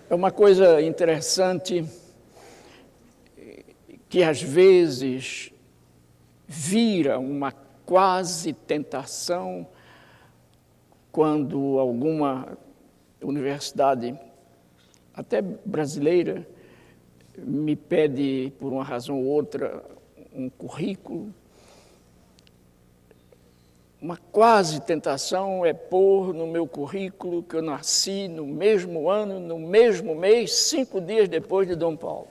É uma coisa interessante que às vezes vira uma quase tentação quando alguma universidade, até brasileira, me pede, por uma razão ou outra, um currículo. Uma quase tentação é pôr no meu currículo que eu nasci no mesmo ano, no mesmo mês, 5 dias depois de Dom Paulo.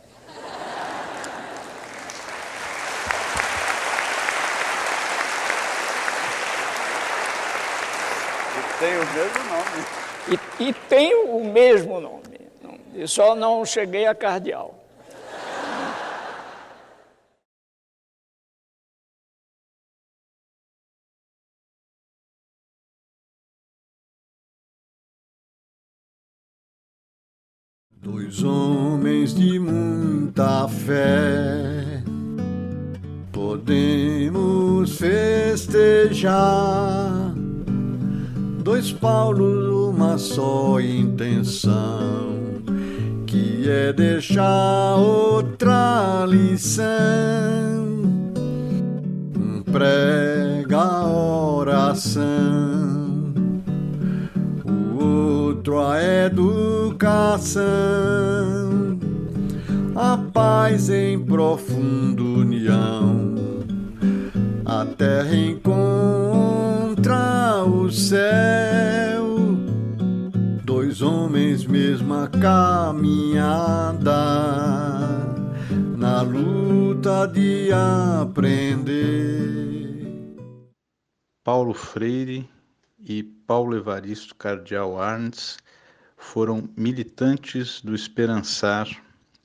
Tem o mesmo nome. E tenho o mesmo nome, eu só não cheguei a cardeal. Dois homens de muita fé, podemos festejar. Dois Paulos, uma só intenção, que é deixar outra lição. Um prega a oração, o outro a educação. A paz em profunda união, a terra encontra o céu. Dois homens, mesma caminhada, na luta de aprender. Paulo Freire e Paulo Evaristo Cardeal Arndes foram militantes do Esperançar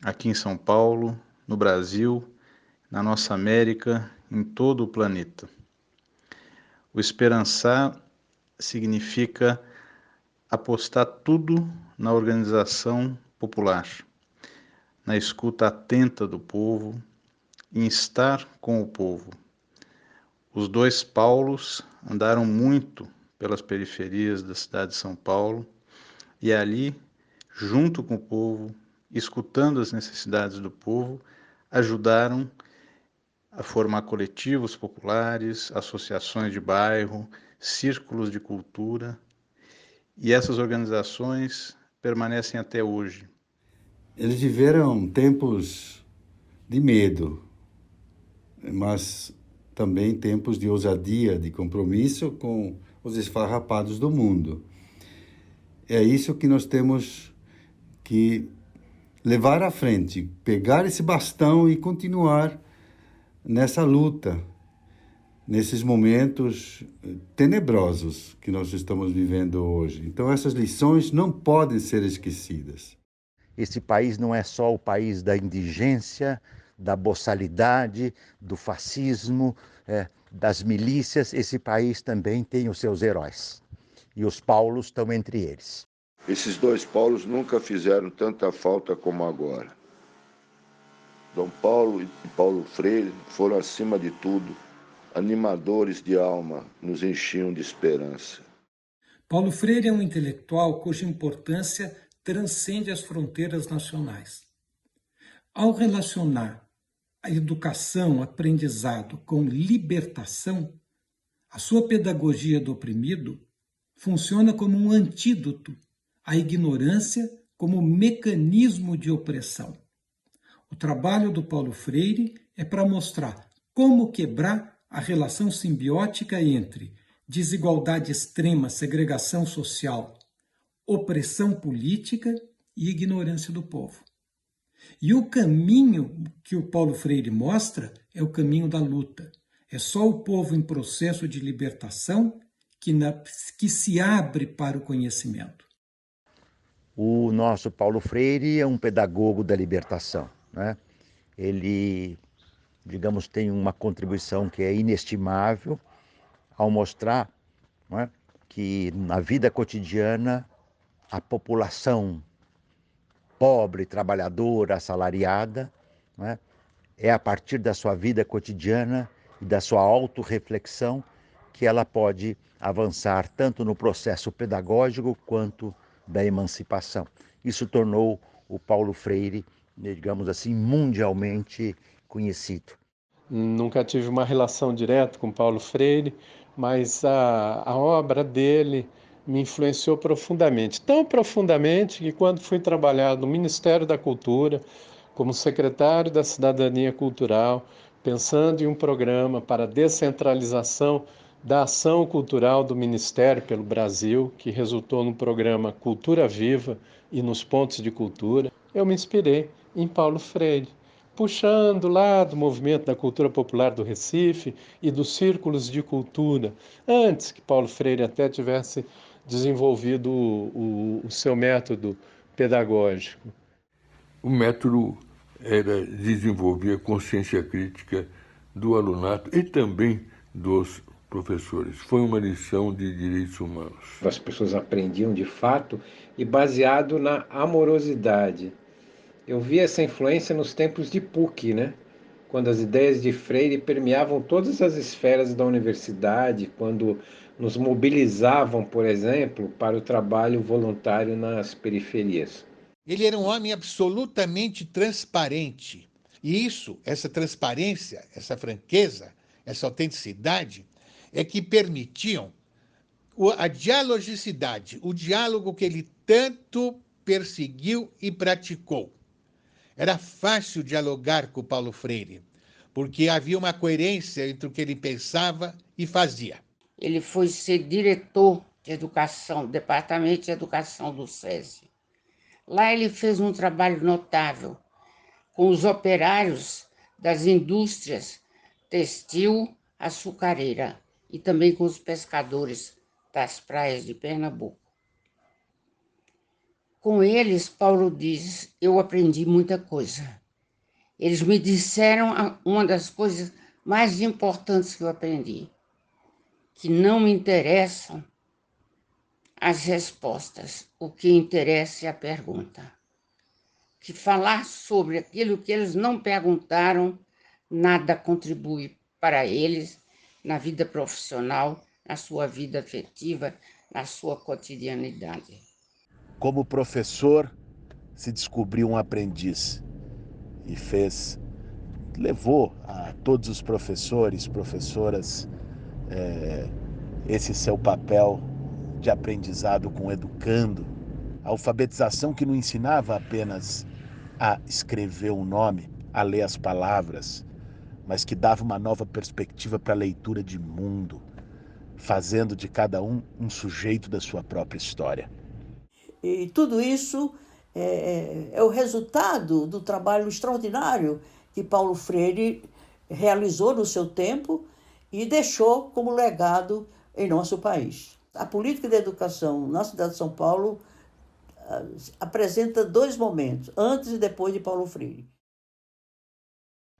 aqui em São Paulo, no Brasil, na nossa América, em todo o planeta. O Esperançar significa apostar tudo na organização popular, na escuta atenta do povo, em estar com o povo. Os dois Paulos andaram muito pelas periferias da cidade de São Paulo e ali, junto com o povo, escutando as necessidades do povo, ajudaram a formar coletivos populares, associações de bairro, círculos de cultura, e essas organizações permanecem até hoje. Eles viveram tempos de medo, mas também tempos de ousadia, de compromisso com os esfarrapados do mundo. É isso que nós temos que levar à frente, pegar esse bastão e continuar nessa luta, nesses momentos tenebrosos que nós estamos vivendo hoje. Então essas lições não podem ser esquecidas. Esse país não é só o país da indigência, da boçalidade, do fascismo, das milícias. Esse país também tem os seus heróis. E os Paulos estão entre eles. Esses dois Paulos nunca fizeram tanta falta como agora. Dom Paulo e Paulo Freire foram, acima de tudo, animadores de alma, nos enchiam de esperança. Paulo Freire é um intelectual cuja importância transcende as fronteiras nacionais. Ao relacionar a educação, aprendizado com libertação, a sua pedagogia do oprimido funciona como um antídoto à ignorância como mecanismo de opressão. O trabalho do Paulo Freire é para mostrar como quebrar a relação simbiótica entre desigualdade extrema, segregação social, opressão política e ignorância do povo. E o caminho que o Paulo Freire mostra é o caminho da luta. É só o povo em processo de libertação que se abre para o conhecimento. O nosso Paulo Freire é um pedagogo da libertação, né? Ele, digamos, tem uma contribuição que é inestimável ao mostrar, né, que na vida cotidiana a população pobre, trabalhadora, assalariada, né, é a partir da sua vida cotidiana e da sua autorreflexão que ela pode avançar tanto no processo pedagógico quanto da emancipação. Isso tornou o Paulo Freire, digamos assim, mundialmente conhecido. Nunca tive uma relação direta com Paulo Freire, mas a obra dele me influenciou profundamente. Tão profundamente que quando fui trabalhar no Ministério da Cultura, como secretário da Cidadania Cultural, pensando em um programa para descentralização da ação cultural do Ministério pelo Brasil, que resultou no programa Cultura Viva e nos Pontos de Cultura, eu me inspirei em Paulo Freire, puxando lá do movimento da cultura popular do Recife e dos círculos de cultura, antes que Paulo Freire até tivesse desenvolvido o seu método pedagógico. O método era desenvolver a consciência crítica do alunato e também dos professores. Foi uma lição de direitos humanos. As pessoas aprendiam de fato e baseado na amorosidade. Eu vi essa influência nos tempos de PUC, né? Quando as ideias de Freire permeavam todas as esferas da universidade, quando nos mobilizavam, por exemplo, para o trabalho voluntário nas periferias. Ele era um homem absolutamente transparente. E essa transparência, essa franqueza, essa autenticidade, é que permitiam a dialogicidade, o diálogo que ele tanto perseguiu e praticou. Era fácil dialogar com Paulo Freire, porque havia uma coerência entre o que ele pensava e fazia. Ele foi ser diretor de educação, departamento de educação do SESI. Lá ele fez um trabalho notável com os operários das indústrias textil, açucareira e também com os pescadores das praias de Pernambuco. Com eles, Paulo diz, eu aprendi muita coisa. Eles me disseram uma das coisas mais importantes que eu aprendi, que não me interessam as respostas, o que interessa é a pergunta. Que falar sobre aquilo que eles não perguntaram, nada contribui para eles na vida profissional, na sua vida afetiva, na sua cotidianidade. Como professor, se descobriu um aprendiz e levou a todos os professores, professoras, esse seu papel de aprendizado com o educando, a alfabetização que não ensinava apenas a escrever um nome, a ler as palavras, mas que dava uma nova perspectiva para a leitura de mundo, fazendo de cada um sujeito da sua própria história. E tudo isso é o resultado do trabalho extraordinário que Paulo Freire realizou no seu tempo e deixou como legado em nosso país. A política de educação na cidade de São Paulo apresenta dois momentos, antes e depois de Paulo Freire.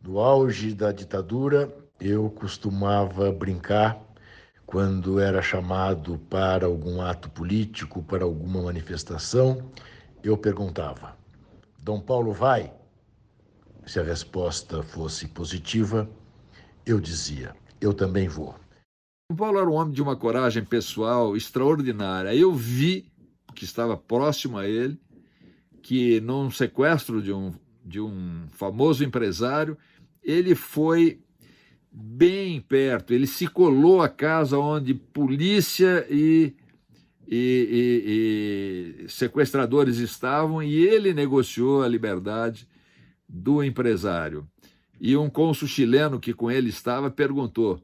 No auge da ditadura, eu costumava brincar quando era chamado para algum ato político, para alguma manifestação, eu perguntava, Dom Paulo vai? Se a resposta fosse positiva, eu dizia, eu também vou. Dom Paulo era um homem de uma coragem pessoal extraordinária. Eu vi, que estava próximo a ele, que num sequestro de um famoso empresário, ele foi bem perto, ele se colou à casa onde polícia e sequestradores estavam e ele negociou a liberdade do empresário. E um cônsul chileno que com ele estava perguntou,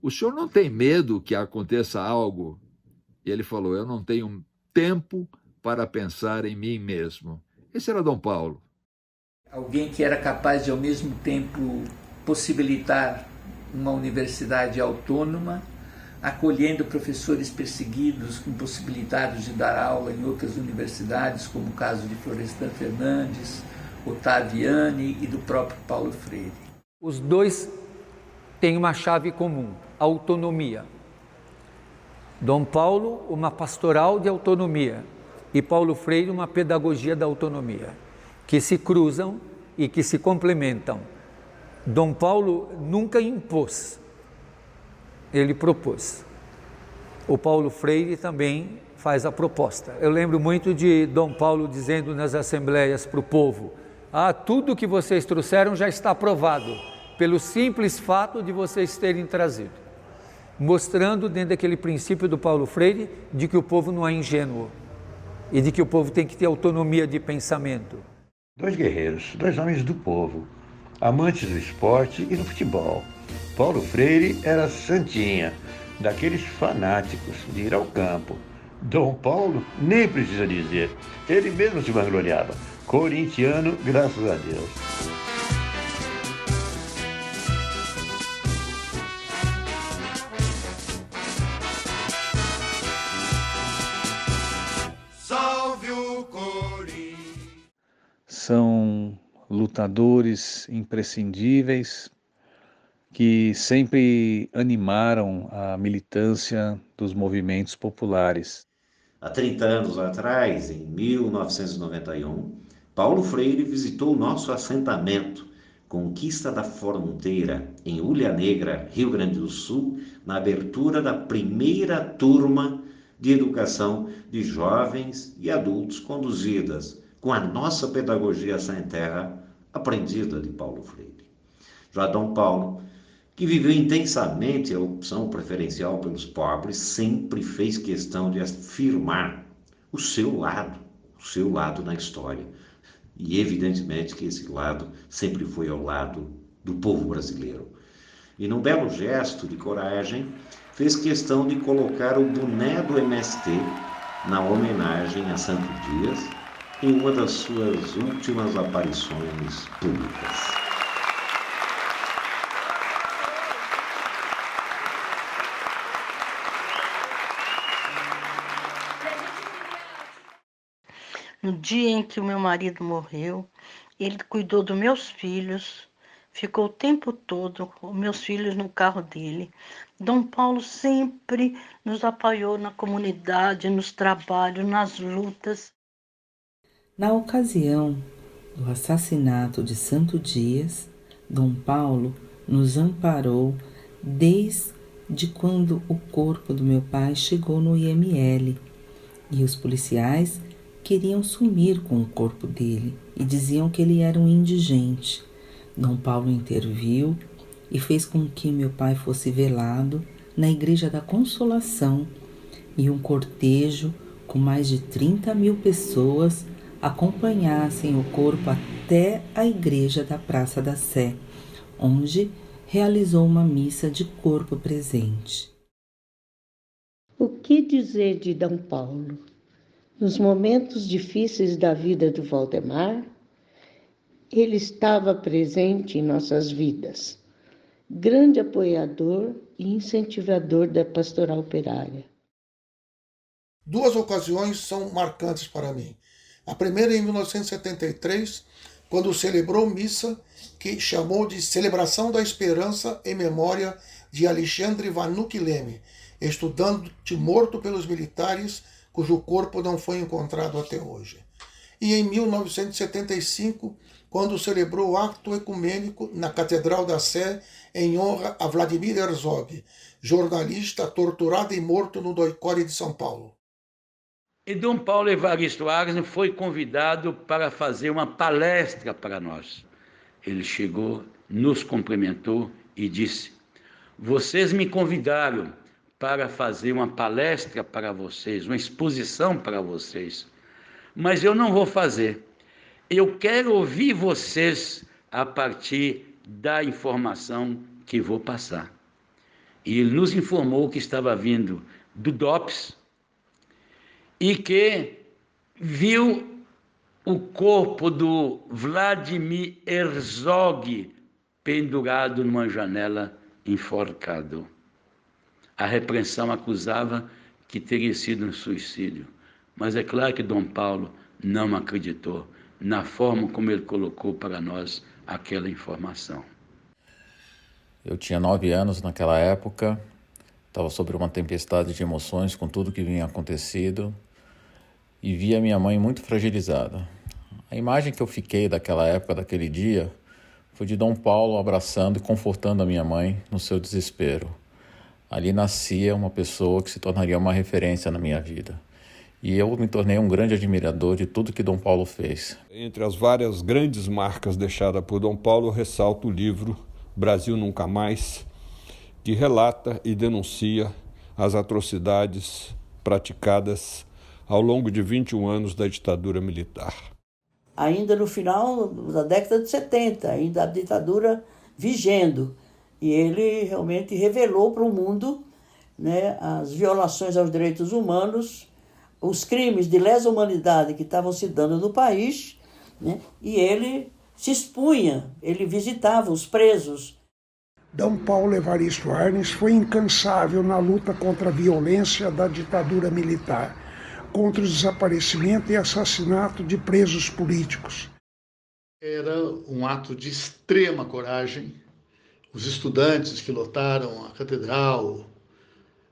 o senhor não tem medo que aconteça algo? E ele falou, eu não tenho tempo para pensar em mim mesmo. Esse era Dom Paulo. Alguém que era capaz de, ao mesmo tempo, possibilitar uma universidade autônoma, acolhendo professores perseguidos, impossibilitados de dar aula em outras universidades, como o caso de Florestan Fernandes, Otaviani e do próprio Paulo Freire. Os dois têm uma chave comum, a autonomia. Dom Paulo, uma pastoral de autonomia, e Paulo Freire, uma pedagogia da autonomia, que se cruzam e que se complementam. Dom Paulo nunca impôs, ele propôs. O Paulo Freire também faz a proposta. Eu lembro muito de Dom Paulo dizendo nas assembleias para o povo: tudo que vocês trouxeram já está aprovado, pelo simples fato de vocês terem trazido. Mostrando dentro daquele princípio do Paulo Freire de que o povo não é ingênuo e de que o povo tem que ter autonomia de pensamento. 2 guerreiros, 2 homens do povo, amantes do esporte e do futebol. Paulo Freire era santinha, daqueles fanáticos de ir ao campo. Dom Paulo nem precisa dizer, ele mesmo se vangloriava. Corintiano, graças a Deus. Salve o Corinthians! São lutadores imprescindíveis que sempre animaram a militância dos movimentos populares. Há 30 anos atrás, em 1991, Paulo Freire visitou o nosso assentamento, Conquista da Fronteira, em Ulha Negra, Rio Grande do Sul, na abertura da primeira turma de educação de jovens e adultos conduzidas com a nossa pedagogia sem terra, aprendida de Paulo Freire. Já Dom Paulo, que viveu intensamente a opção preferencial pelos pobres, sempre fez questão de afirmar o seu lado na história. E evidentemente que esse lado sempre foi ao lado do povo brasileiro. E num belo gesto de coragem, fez questão de colocar o boné do MST na homenagem a Santo Dias em uma das suas últimas aparições públicas. No dia em que o meu marido morreu, ele cuidou dos meus filhos, ficou o tempo todo com meus filhos no carro dele. Dom Paulo sempre nos apoiou na comunidade, nos trabalhos, nas lutas. Na ocasião do assassinato de Santo Dias, Dom Paulo nos amparou desde quando o corpo do meu pai chegou no IML e os policiais queriam sumir com o corpo dele e diziam que ele era um indigente. Dom Paulo interviu e fez com que meu pai fosse velado na Igreja da Consolação e um cortejo com mais de 30.000 pessoas acompanhassem o corpo até a Igreja da Praça da Sé, onde realizou uma missa de corpo presente. O que dizer de Dom Paulo? Nos momentos difíceis da vida do Valdemar, ele estava presente em nossas vidas, grande apoiador e incentivador da pastoral operária. 2 ocasiões são marcantes para mim. A primeira em 1973, quando celebrou missa que chamou de Celebração da Esperança em memória de Alexandre Vanucci Leme, estudante morto pelos militares, cujo corpo não foi encontrado até hoje. E em 1975, quando celebrou o ato ecumênico na Catedral da Sé em honra a Vladimir Herzog, jornalista torturado e morto no DOI-CORE de São Paulo. E Dom Paulo Evaristo Agnes foi convidado para fazer uma palestra para nós. Ele chegou, nos cumprimentou e disse: "Vocês me convidaram para fazer uma palestra para vocês, uma exposição para vocês, mas eu não vou fazer. Eu quero ouvir vocês a partir da informação que vou passar." E ele nos informou que estava vindo do DOPS e que viu o corpo do Vladimir Herzog pendurado numa janela, enforcado. A repreensão acusava que teria sido um suicídio, mas é claro que Dom Paulo não acreditou na forma como ele colocou para nós aquela informação. Eu tinha 9 anos naquela época, estava sob uma tempestade de emoções com tudo que vinha acontecido e via minha mãe muito fragilizada. A imagem que eu fiquei daquela época, daquele dia, foi de Dom Paulo abraçando e confortando a minha mãe no seu desespero. Ali nascia uma pessoa que se tornaria uma referência na minha vida. E eu me tornei um grande admirador de tudo que Dom Paulo fez. Entre as várias grandes marcas deixadas por Dom Paulo, eu ressalto o livro Brasil Nunca Mais, que relata e denuncia as atrocidades praticadas ao longo de 21 anos da ditadura militar. Ainda no final da década de 70, ainda a ditadura vigendo. E ele realmente revelou para o mundo, né, as violações aos direitos humanos, os crimes de lesa humanidade que estavam se dando no país, né, e ele se expunha, ele visitava os presos. Dom Paulo Evaristo Arnes foi incansável na luta contra a violência da ditadura militar, contra o desaparecimento e assassinato de presos políticos. Era um ato de extrema coragem. Os estudantes que lotaram a catedral,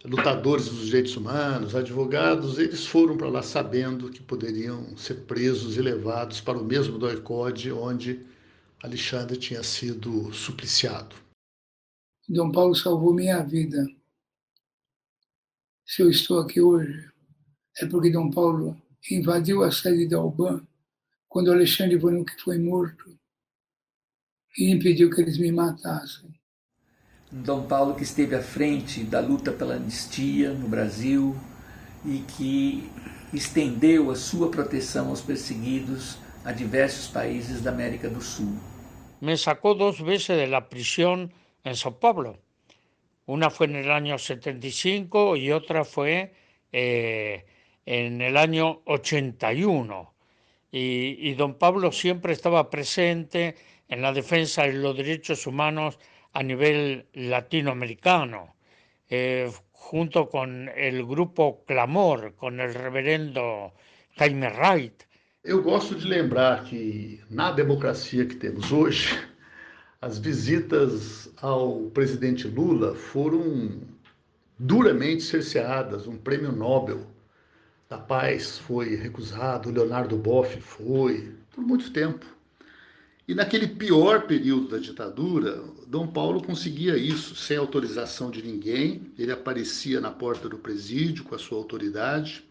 lutadores dos direitos humanos, advogados, eles foram para lá sabendo que poderiam ser presos e levados para o mesmo doicode onde Alexandre tinha sido supliciado. Dom Paulo salvou minha vida. Se eu estou aqui hoje, é porque Dom Paulo invadiu a sede da UBAN quando Alexandre Vanucchi foi morto e impediu que eles me matassem. Dom Paulo que esteve à frente da luta pela anistia no Brasil e que estendeu a sua proteção aos perseguidos a diversos países da América do Sul. Me sacó 2 veces de la prisión en São Paulo. Una fue en el año 75 y otra fue en el año 81. Y don Pablo siempre estaba presente en la defensa de los derechos humanos a nivel latinoamericano, junto con el grupo Clamor, con el reverendo Jaime Wright. Eu gosto de lembrar que, na democracia que temos hoje, as visitas ao presidente Lula foram duramente cerceadas. Um prêmio Nobel da Paz foi recusado, o Leonardo Boff foi, por muito tempo. E naquele pior período da ditadura, Dom Paulo conseguia isso, sem autorização de ninguém. Ele aparecia na porta do presídio com a sua autoridade,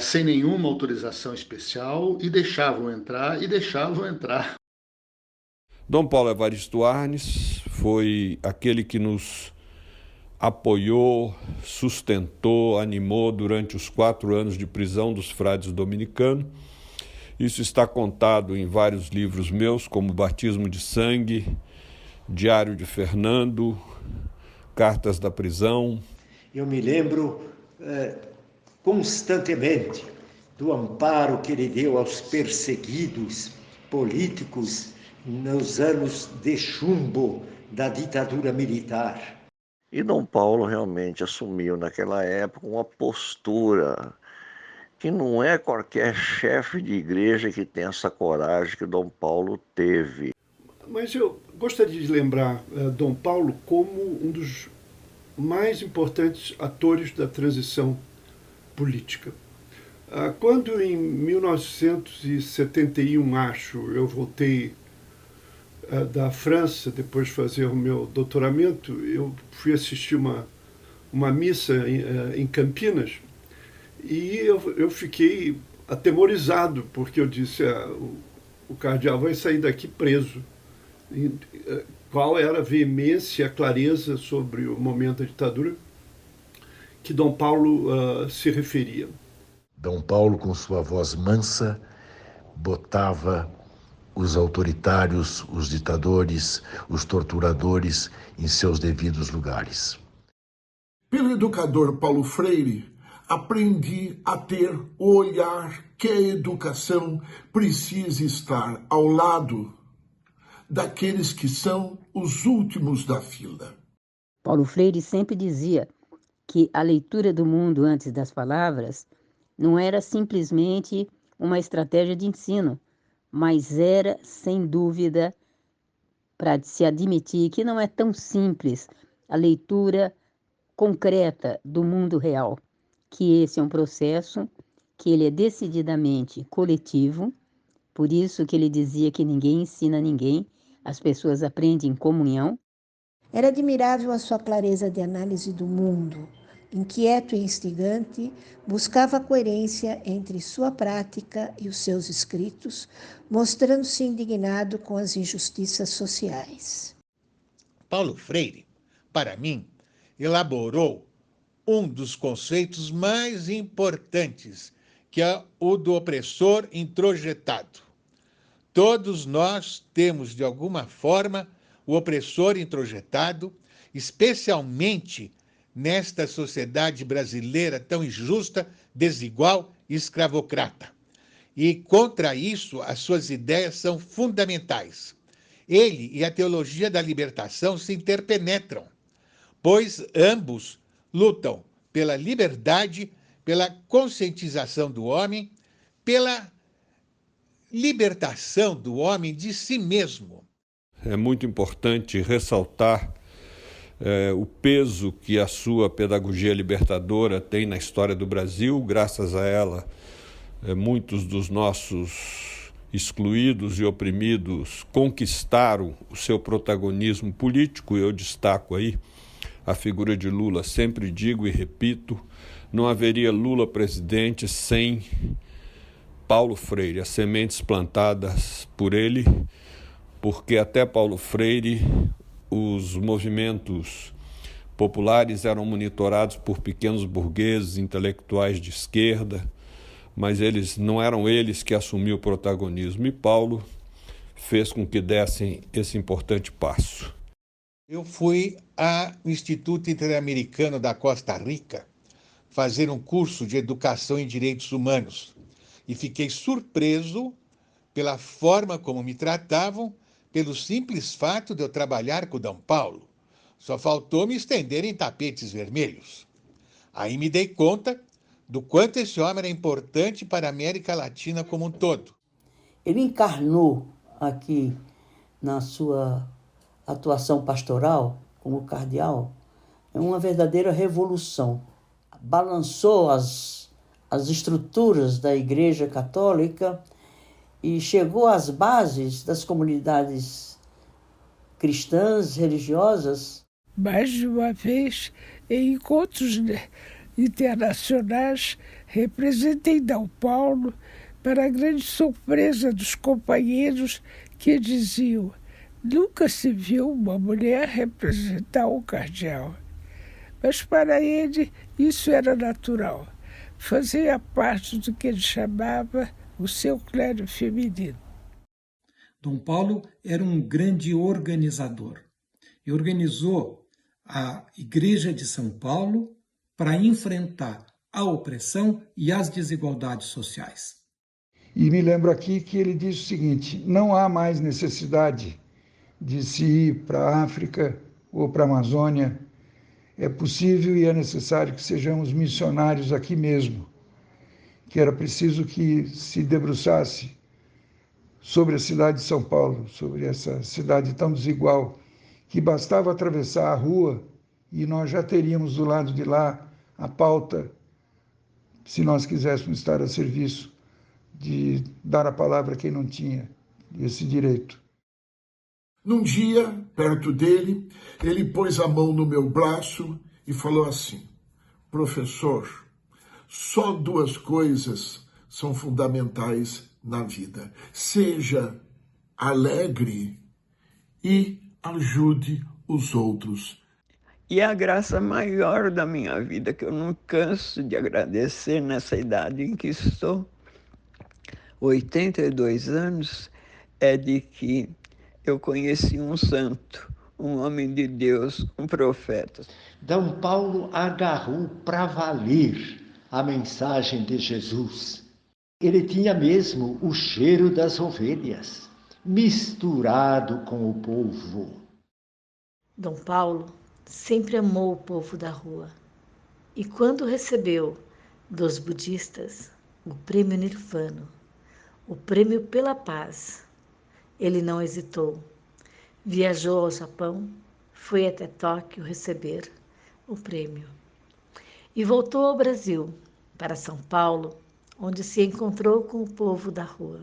sem nenhuma autorização especial, e deixavam entrar. Dom Paulo Evaristo Arnes foi aquele que nos apoiou, sustentou, animou durante os 4 anos de prisão dos frades dominicanos. Isso está contado em vários livros meus, como Batismo de Sangue, Diário de Fernando, Cartas da Prisão. Eu me lembro constantemente do amparo que ele deu aos perseguidos políticos nos anos de chumbo da ditadura militar. E Dom Paulo realmente assumiu naquela época uma postura que não é qualquer chefe de igreja que tem essa coragem que Dom Paulo teve. Mas eu gostaria de lembrar Dom Paulo como um dos mais importantes atores da transição política. Quando em 1971, eu voltei da França, depois de fazer o meu doutoramento, eu fui assistir uma missa em Campinas, e eu fiquei atemorizado, porque eu disse, o cardeal vai sair daqui preso. E, qual era a veemência, a clareza sobre o momento da ditadura que Dom Paulo se referia. Dom Paulo, com sua voz mansa, botava os autoritários, os ditadores, os torturadores em seus devidos lugares. Pelo educador Paulo Freire, aprendi a ter o olhar que a educação precisa estar ao lado daqueles que são os últimos da fila. Paulo Freire sempre dizia que a leitura do mundo antes das palavras não era simplesmente uma estratégia de ensino, mas era, sem dúvida, para se admitir que não é tão simples a leitura concreta do mundo real, que esse é um processo que ele é decididamente coletivo, por isso que ele dizia que ninguém ensina ninguém, as pessoas aprendem em comunhão. Era admirável a sua clareza de análise do mundo, Inquieto e instigante, buscava coerência entre sua prática e os seus escritos, mostrando-se indignado com as injustiças sociais. Paulo Freire, para mim, elaborou um dos conceitos mais importantes, que é o do opressor introjetado. Todos nós temos, de alguma forma, o opressor introjetado, especialmente nesta sociedade brasileira tão injusta, desigual e escravocrata. E contra isso, as suas ideias são fundamentais. Ele e a teologia da libertação se interpenetram, pois ambos lutam pela liberdade, pela conscientização do homem, pela libertação do homem de si mesmo. É muito importante ressaltar o peso que a sua pedagogia libertadora tem na história do Brasil. Graças a ela, muitos dos nossos excluídos e oprimidos conquistaram o seu protagonismo político. Eu destaco aí a figura de Lula. Sempre digo e repito, não haveria Lula presidente sem Paulo Freire, as sementes plantadas por ele, porque até Paulo Freire os movimentos populares eram monitorados por pequenos burgueses, intelectuais de esquerda, mas não eram eles que assumiam o protagonismo, e Paulo fez com que dessem esse importante passo. Eu fui ao Instituto Interamericano da Costa Rica fazer um curso de educação em direitos humanos e fiquei surpreso pela forma como me tratavam, pelo simples fato de eu trabalhar com o D. Paulo. Só faltou me estender em tapetes vermelhos. Aí me dei conta do quanto esse homem era importante para a América Latina como um todo. Ele encarnou aqui, na sua atuação pastoral, como cardeal, uma verdadeira revolução. Balançou as estruturas da Igreja Católica e chegou às bases das comunidades cristãs, religiosas. Mais de uma vez, em encontros internacionais, representei D. Paulo, para a grande surpresa dos companheiros que diziam: nunca se viu uma mulher representar um cardeal. Mas para ele isso era natural, fazia parte do que ele chamava o seu clero feminino. D. Paulo era um grande organizador e organizou a Igreja de São Paulo para enfrentar a opressão e as desigualdades sociais. E me lembro aqui que ele disse o seguinte: não há mais necessidade de se ir para a África ou para a Amazônia. É possível e é necessário que sejamos missionários aqui mesmo, que era preciso que se debruçasse sobre a cidade de São Paulo, sobre essa cidade tão desigual, que bastava atravessar a rua e nós já teríamos do lado de lá a pauta, se nós quiséssemos estar a serviço de dar a palavra a quem não tinha esse direito. Num dia, perto dele, ele pôs a mão no meu braço e falou assim: professor, só duas coisas são fundamentais na vida. Seja alegre e ajude os outros. E a graça maior da minha vida, que eu não canso de agradecer nessa idade em que estou, 82 anos, é de que eu conheci um santo, um homem de Deus, um profeta. D. Paulo agarrou para valer a mensagem de Jesus. Ele tinha mesmo o cheiro das ovelhas, misturado com o povo. D. Paulo sempre amou o povo da rua. E quando recebeu dos budistas o prêmio Nirvana, o prêmio pela paz, ele não hesitou. Viajou ao Japão, foi até Tóquio receber o prêmio. E voltou ao Brasil, para São Paulo, onde se encontrou com o povo da rua.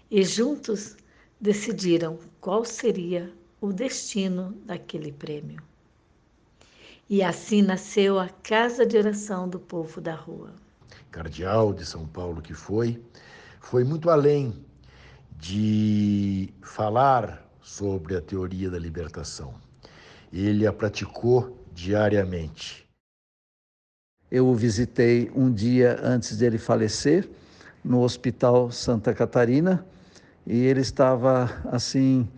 E juntos decidiram qual seria o destino daquele prêmio. E assim nasceu a Casa de Oração do Povo da Rua. Cardeal de São Paulo que foi muito além de falar sobre a teoria da libertação. Ele a praticou diariamente. Eu o visitei um dia antes dele falecer, no Hospital Santa Catarina, e ele estava assim,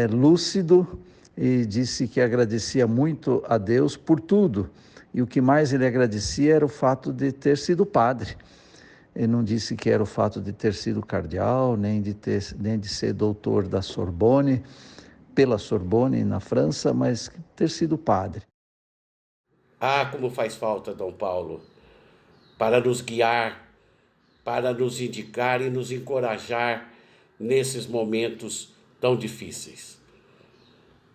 lúcido, e disse que agradecia muito a Deus por tudo. E o que mais ele agradecia era o fato de ter sido padre. Ele não disse que era o fato de ter sido cardeal, nem de ser doutor da Sorbonne, pela Sorbonne na França, mas ter sido padre. Ah, como faz falta Dom Paulo, para nos guiar, para nos indicar e nos encorajar nesses momentos tão difíceis.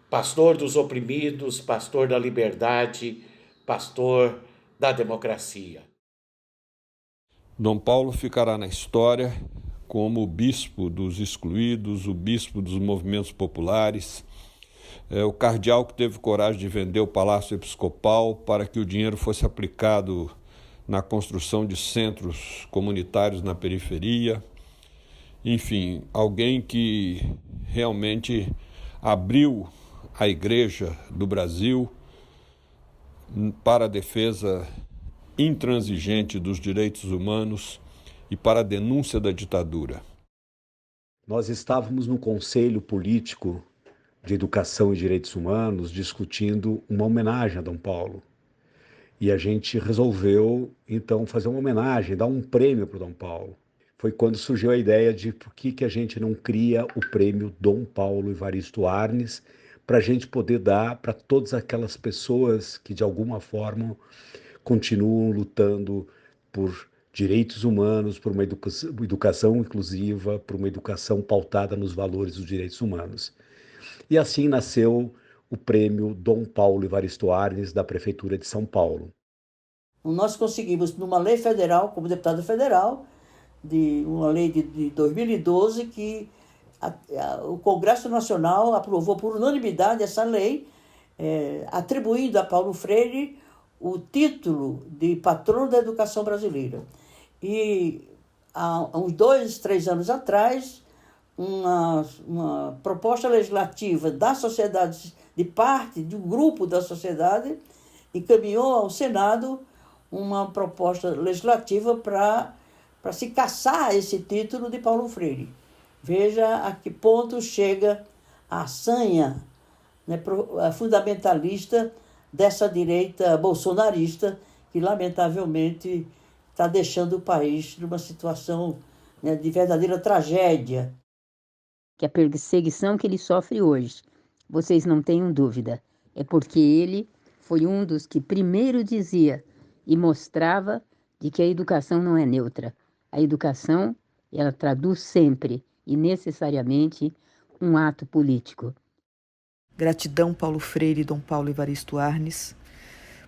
Pastor dos oprimidos, pastor da liberdade, pastor da democracia. Dom Paulo ficará na história como o bispo dos excluídos, o bispo dos movimentos populares, o cardeal que teve coragem de vender o Palácio Episcopal para que o dinheiro fosse aplicado na construção de centros comunitários na periferia. Enfim, alguém que realmente abriu a Igreja do Brasil para a defesa intransigente dos direitos humanos e para a denúncia da ditadura. Nós estávamos no Conselho Político de Educação e Direitos Humanos discutindo uma homenagem a Dom Paulo. E a gente resolveu, então, fazer uma homenagem, dar um prêmio para o Dom Paulo. Foi quando surgiu a ideia de por que a gente não cria o prêmio Dom Paulo Evaristo Arnes, para a gente poder dar para todas aquelas pessoas que, de alguma forma, continuam lutando por direitos humanos, por uma educação inclusiva, por uma educação pautada nos valores dos direitos humanos. E assim nasceu o prêmio Dom Paulo Evaristo Arnes da Prefeitura de São Paulo. Nós conseguimos, numa lei federal, como deputado federal, uma lei de 2012, que o Congresso Nacional aprovou por unanimidade essa lei, atribuindo a Paulo Freire o título de patrono da educação brasileira. E há uns 2, 3 anos atrás, uma proposta legislativa da sociedade, de parte de um grupo da sociedade, encaminhou ao Senado uma proposta legislativa para se cassar esse título de Paulo Freire. Veja a que ponto chega a sanha, né, fundamentalista dessa direita bolsonarista que, lamentavelmente, está deixando o país numa situação, né, de verdadeira tragédia. Que a perseguição que ele sofre hoje, vocês não tenham dúvida, é porque ele foi um dos que primeiro dizia e mostrava de que a educação não é neutra. A educação, ela traduz sempre e necessariamente um ato político. Gratidão, Paulo Freire e Dom Paulo Evaristo Arnes,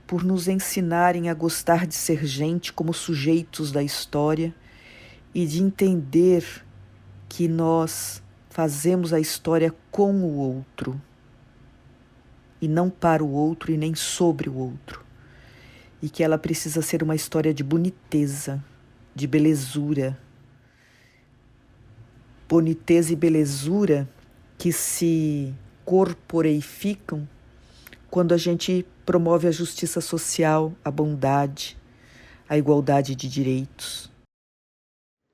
por nos ensinarem a gostar de ser gente como sujeitos da história e de entender que nós fazemos a história com o outro e não para o outro e nem sobre o outro, e que ela precisa ser uma história de boniteza, de belezura. Boniteza e belezura que se corporeificam quando a gente promove a justiça social, a bondade, a igualdade de direitos.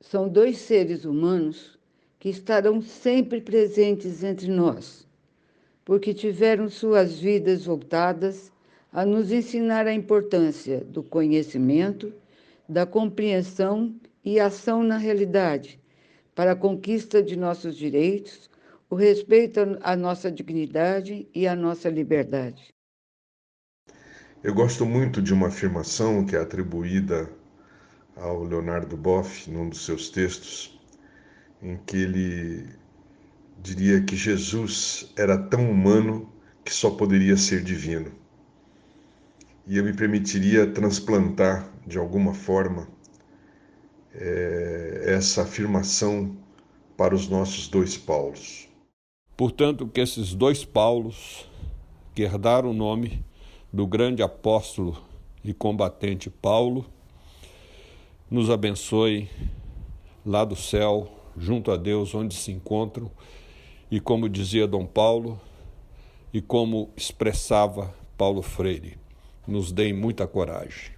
São 2 seres humanos que estarão sempre presentes entre nós, porque tiveram suas vidas voltadas a nos ensinar a importância do conhecimento, da compreensão e ação na realidade, para a conquista de nossos direitos, o respeito à nossa dignidade e à nossa liberdade. Eu gosto muito de uma afirmação que é atribuída ao Leonardo Boff, num dos seus textos, em que ele diria que Jesus era tão humano que só poderia ser divino. E eu me permitiria transplantar, de alguma forma, essa afirmação para os nossos 2 Paulos. Portanto, que esses 2 Paulos, que herdaram o nome do grande apóstolo e combatente Paulo, nos abençoe lá do céu, junto a Deus, onde se encontram, e como dizia Dom Paulo, e como expressava Paulo Freire, nos deem muita coragem.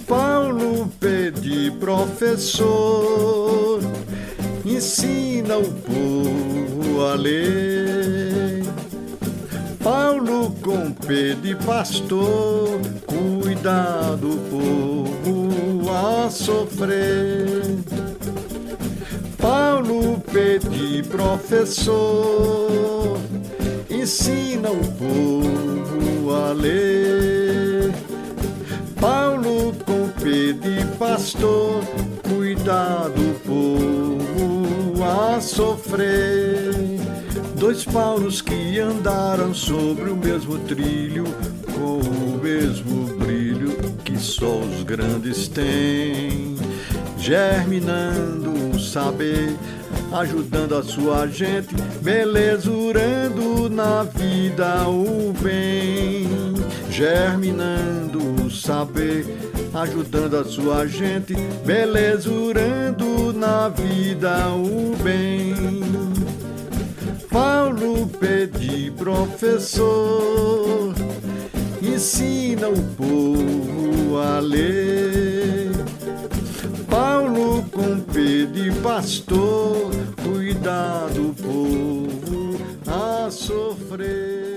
Paulo pede professor, ensina o povo a ler. Paulo com P de pastor, cuida do povo a sofrer. Paulo pede professor, ensina o povo a ler. Paulo com P de pastor, cuida do povo a sofrer. Dois Paulos que andaram sobre o mesmo trilho, com o mesmo brilho que só os grandes têm, germinando o saber, ajudando a sua gente, belezurando na vida o bem, germinando o saber, ajudando a sua gente, belezurando na vida o bem. Paulo pede professor, ensina o povo a ler. Paulo com P de pastor, cuida do povo a sofrer.